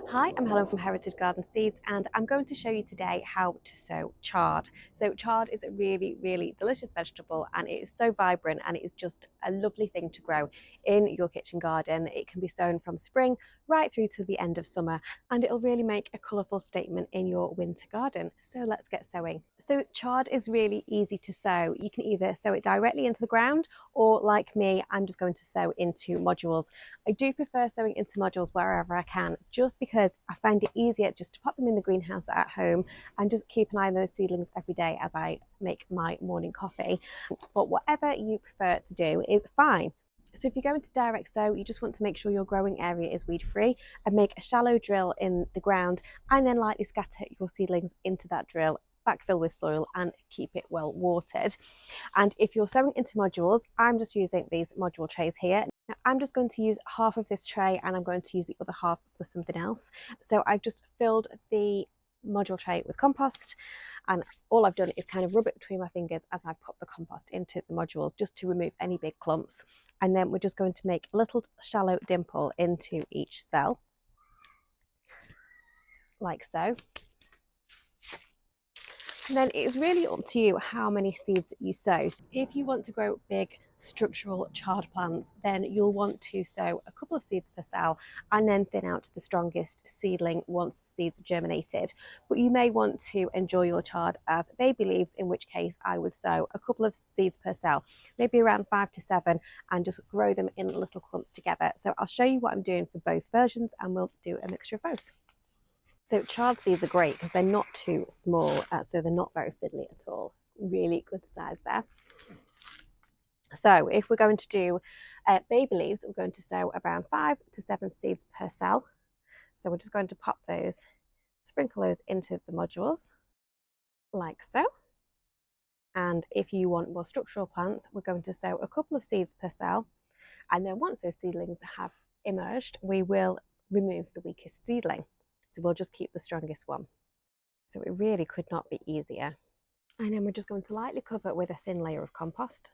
Hi, I'm Helen from Heritage Garden Seeds and I'm going to show you today how to sow chard. So chard is a really delicious vegetable and it is so vibrant and it is just a lovely thing to grow in your kitchen garden. It can be sown from spring right through to the end of summer and it'll really make a colourful statement in your winter garden. So let's get sowing. So chard is really easy to sow. You can either sow it directly into the ground or like me, I'm just going to sow into modules. I do prefer sowing into modules wherever I can, just because I find it easier just to pop them in the greenhouse at home and just keep an eye on those seedlings every day as I make my morning coffee. But whatever you prefer to do is fine. So if you go into direct sow, you just want to make sure your growing area is weed free and make a shallow drill in the ground and then lightly scatter your seedlings into that drill, backfill with soil and keep it well watered. And if you're sowing into modules, I'm just using these module trays here. Now, I'm just going to use half of this tray and I'm going to use the other half for something else. So I've just filled the module tray with compost and all I've done is kind of rub it between my fingers as I put the compost into the modules just to remove any big clumps. And then we're just going to make a little shallow dimple into each cell, like so. And then it's really up to you how many seeds you sow. If you want to grow big structural chard plants, then you'll want to sow a couple of seeds per cell and then thin out the strongest seedling once the seeds are germinated. But you may want to enjoy your chard as baby leaves, in which case I would sow a couple of seeds per cell, maybe around 5 to 7, and just grow them in little clumps together. So I'll show you what I'm doing for both versions and we'll do a mixture of both. So chard seeds are great because they're not too small, so they're not very fiddly at all. Really good size there. So if we're going to do baby leaves, we're going to sow around 5 to 7 seeds per cell. So we're just going to pop those, sprinkle those into the modules, like so. And if you want more structural plants, we're going to sow a couple of seeds per cell. And then once those seedlings have emerged, we will remove the weakest seedling. So we'll just keep the strongest one. So it really could not be easier. And then we're just going to lightly cover it with a thin layer of compost.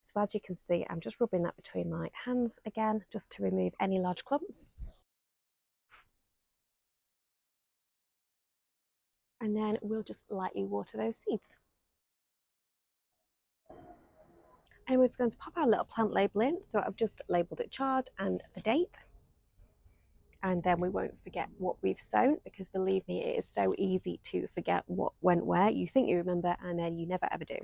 So as you can see, I'm just rubbing that between my hands again, just to remove any large clumps. And then we'll just lightly water those seeds. And we're just going to pop our little plant label in. So I've just labelled it chard and the date. And then we won't forget what we've sown, because believe me, it is so easy to forget what went where. You think you remember and then you never ever do.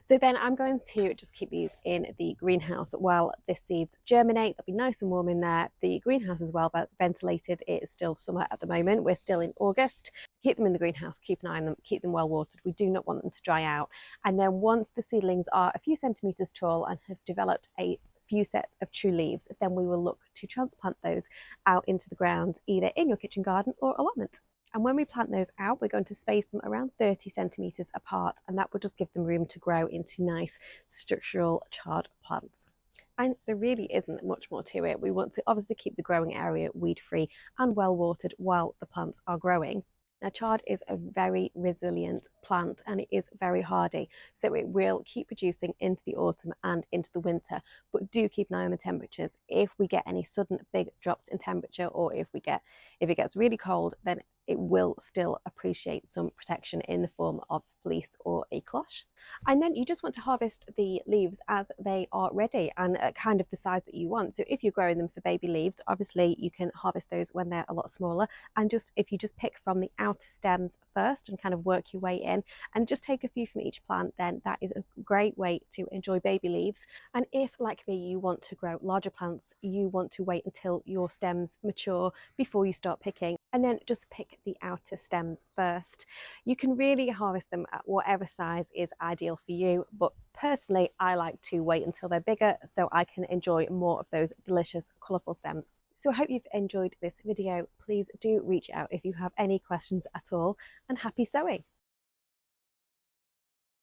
So then I'm going to just keep these in the greenhouse while the seeds germinate. They'll be nice and warm in there. The greenhouse is well ventilated. It is still summer at the moment. We're still in August. Keep them in the greenhouse, keep an eye on them, keep them well watered. We do not want them to dry out. And then once the seedlings are a few centimetres tall and have developed a few sets of true leaves, then we will look to transplant those out into the ground, either in your kitchen garden or allotment. And when we plant those out, we're going to space them around 30 centimetres apart, and that will just give them room to grow into nice structural chard plants. And there really isn't much more to it. We want to obviously keep the growing area weed free and well watered while the plants are growing. Now, chard is a very resilient plant and it is very hardy, so it will keep producing into the autumn and into the winter, but do keep an eye on the temperatures. If we get any sudden big drops in temperature, or if it gets really cold, then it will still appreciate some protection in the form of fleece or a cloche. And then you just want to harvest the leaves as they are ready and kind of the size that you want. So if you're growing them for baby leaves, obviously you can harvest those when they're a lot smaller, and if you just pick from the outer stems first and kind of work your way in and just take a few from each plant, then that is a great way to enjoy baby leaves. And if, like me, you want to grow larger plants, you want to wait until your stems mature before you start picking, and then just pick the outer stems first. You can really harvest them at whatever size is ideal for you, but personally I like to wait until they're bigger so I can enjoy more of those delicious colourful stems. So I hope you've enjoyed this video. Please do reach out if you have any questions at all, and happy sowing!